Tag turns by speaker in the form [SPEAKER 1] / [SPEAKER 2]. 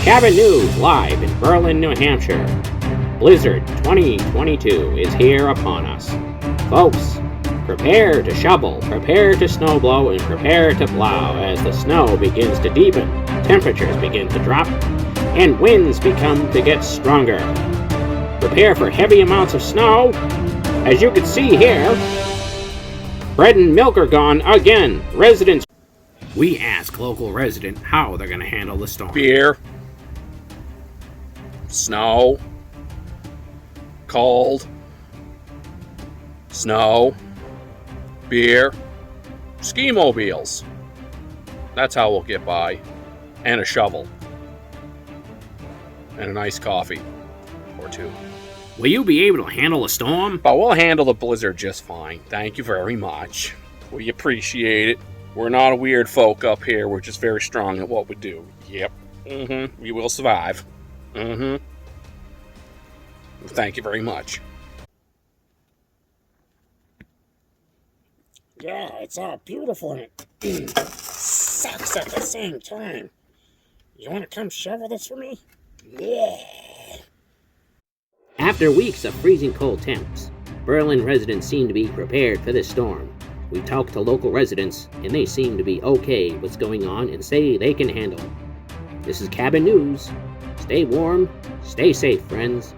[SPEAKER 1] Cabin News live in Berlin, New Hampshire. Blizzard 2022 is here upon us. Folks, prepare to shovel, prepare to snowblow, and prepare to plow as the snow begins to deepen, temperatures begin to drop, and winds become to get stronger. Prepare for heavy amounts of snow. As you can see here, bread and milk are gone again. Residents. We ask local resident how they're going to handle the storm.
[SPEAKER 2] Beer, snow, cold, snow, beer, ski mobiles. That's how we'll get by. And a shovel. And a nice coffee or two.
[SPEAKER 1] Will you be able to handle a storm?
[SPEAKER 2] But we'll handle the blizzard just fine. Thank you very much. We appreciate it. We're not a weird folk up here. We're just very strong at what we do. Yep. We will survive. Thank you very much.
[SPEAKER 3] Yeah, it's all beautiful and it sucks at the same time. You want to come shovel this for me? Yeah.
[SPEAKER 1] After weeks of freezing cold temps, Berlin residents seem to be prepared for this storm. We talked to local residents, and they seem to be okay with what's going on and say they can handle it. This is Cabin News. Stay warm, stay safe, friends.